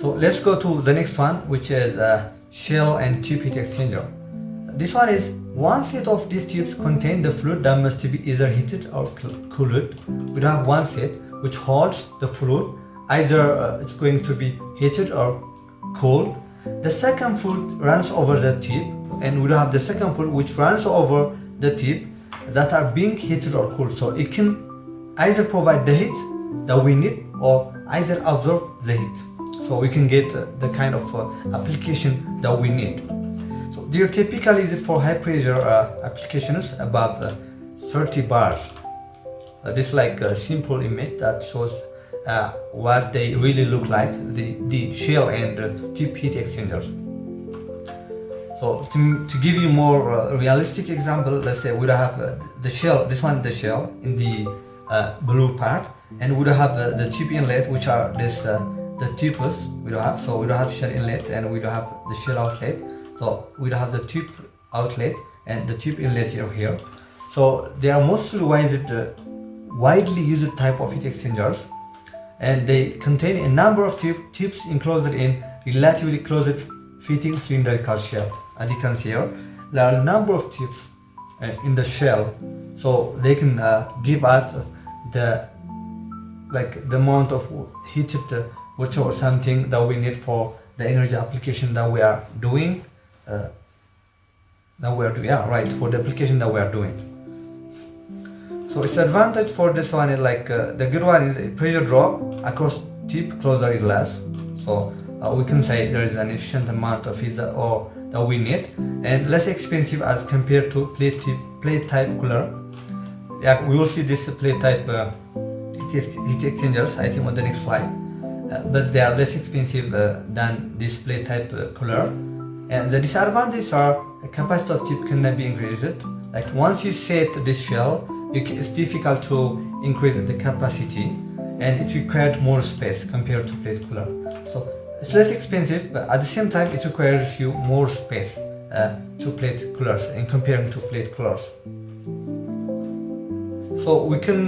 So let's go to the next one, which is shell and tube heat exchanger. This one is one set of these tubes contain the fluid that must be either heated or cooled. We have one set which holds the fluid, either it's going to be heated or cooled. The second fluid runs over the tube, and we have the second fluid which runs over the tube that are being heated or cooled. So it can either provide the heat that we need or either absorb the heat. So we can get the kind of application that we need. So they're typically used for high pressure applications above 30 bars. This is like a simple image that shows what they really look like, the shell and tube heat exchangers. So to give you more realistic example, let's say we have the shell, this one the shell in the blue part, and we have the tube inlet, which are this the tubes we don't have. So we don't have shell inlet and we don't have the shell outlet. So we don't have the tube outlet and the tube inlet here. So they are mostly widely used type of heat exchangers, and they contain a number of tubes enclosed in relatively closed fitting cylindrical shell. As you can see here, there are a number of tubes in the shell, so they can give us the amount of heated water or something that we need for the energy application that we are doing. For the application that we are doing. So its advantage for this one is the good one is a pressure drop across tube closure is less. So we can say there is an efficient amount of heat that we need, and less expensive as compared to plate type cooler. Yeah, we will see this plate type heat exchangers, I think, on the next slide. But they are less expensive than this plate type cooler. And the disadvantages are the capacity of tube cannot be increased. Like once you set this shell, it's difficult to increase the capacity, and it requires more space compared to plate cooler. So it's less expensive, but at the same time it requires you more space to plate coolers in comparing to plate coolers. So we can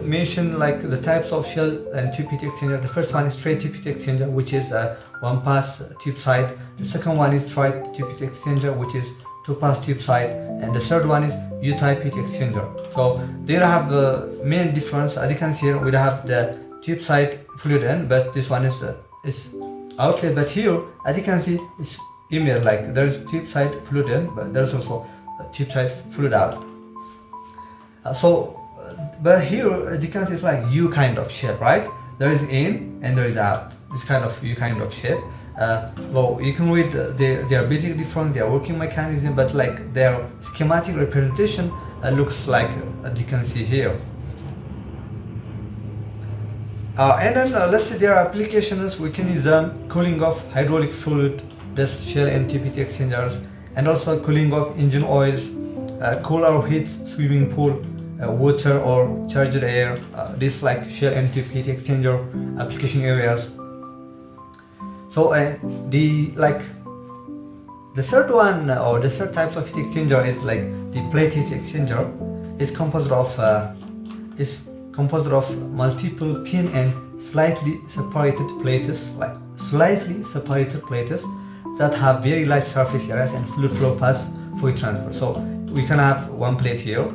mention the types of shell and tube heat exchanger. The first one is straight tube heat exchanger, which is one pass tube side. The second one is tri tube heat exchanger, which is two pass tube side, and the third one is U-type heat exchanger. So they have the main difference. As you can see here, we have the tube side fluid in, but this one is outlet. But here, as you can see, it's similar. There is tube side fluid in, but there's also a tube side fluid out. But here, as you can see, it's like U kind of shape, right? There is in and there is out. This kind of U kind of shape. Well, you can read they are basically different, their working mechanism, but their schematic representation looks like as you can see here. And then let's say their applications. We can use them cooling of hydraulic fluid, this shell and tube heat exchangers, and also cooling of engine oils, cool or heat swimming pool, water or charged air. This shell and tube heat exchanger application areas. So the third one or the third type of heat exchanger is the plate heat exchanger. Is composed of multiple thin and slightly separated plates, that have very large surface areas and fluid flow paths for heat transfer. So we can have one plate here,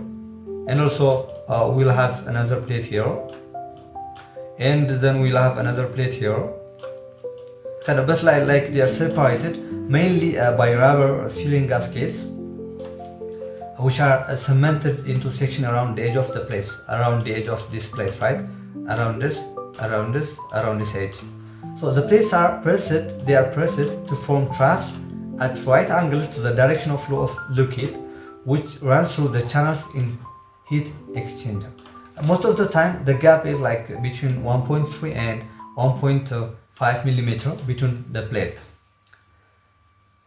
and also we'll have another plate here, and then we'll have another plate here. But they are separated mainly by rubber sealing gaskets, which are cemented into section around the edge of the place, around the edge of this place, right? Around this edge. So the plates are pressed, to form troughs at right angles to the direction of flow of liquid, which runs through the channels in heat exchanger. Most of the time the gap is between 1.3 and 1.5 millimeter between the plate.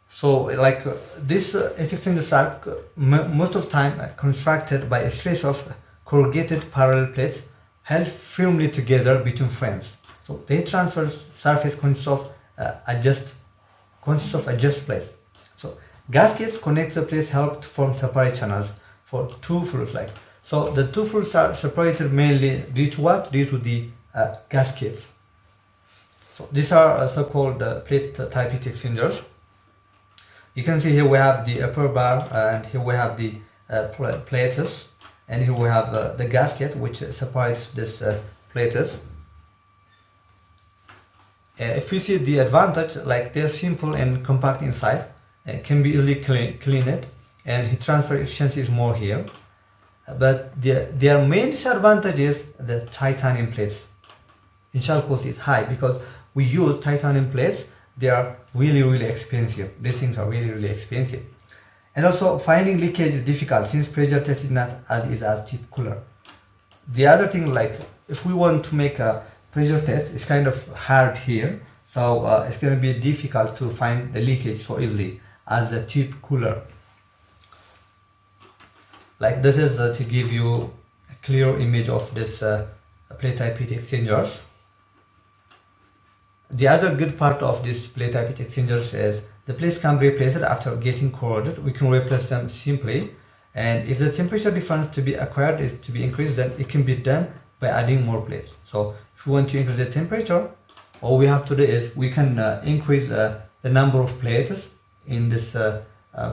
So this heat exchangers are most of the time constructed by a series of corrugated parallel plates held firmly together between frames. So the heat transfer surface consists of adjust plates. So gaskets connect the plates, help to form separate channels for two fluids. So the two fluids are separated mainly due to what? Due to the gaskets. So these are so-called plate type heat exchangers. You can see here we have the upper bar, and here we have the plates, and here we have the gasket which separates this plates. If you see the advantage, like they're simple and compact in size, can be easily cleaned, and heat transfer efficiency is more here. But their main disadvantage is the titanium plates. Initial cost is high because we use titanium plates. They are really expensive. These things are really expensive. And also finding leakage is difficult since pressure test is not as easy as tube cooler. The other thing, like if we want to make a pressure test, it's kind of hard here. So it's going to be difficult to find the leakage so easily as the tube cooler. Like this is to give you a clear image of this plate type heat exchangers. The other good part of this plate type heat exchangers is the plates can be replaced after getting corroded. We can replace them simply, and if the temperature difference to be acquired is to be increased, then it can be done by adding more plates. So if we want to increase the temperature, all we have to do is we can increase the number of plates in this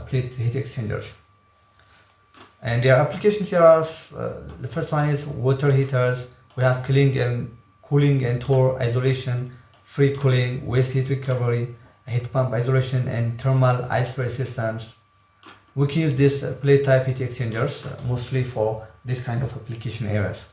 plate heat exchangers. And their applications here are the first one is water heaters. We have cooling and tour isolation, free cooling, waste heat recovery, heat pump isolation, and thermal ice spray systems. We can use these plate type heat exchangers mostly for this kind of application areas.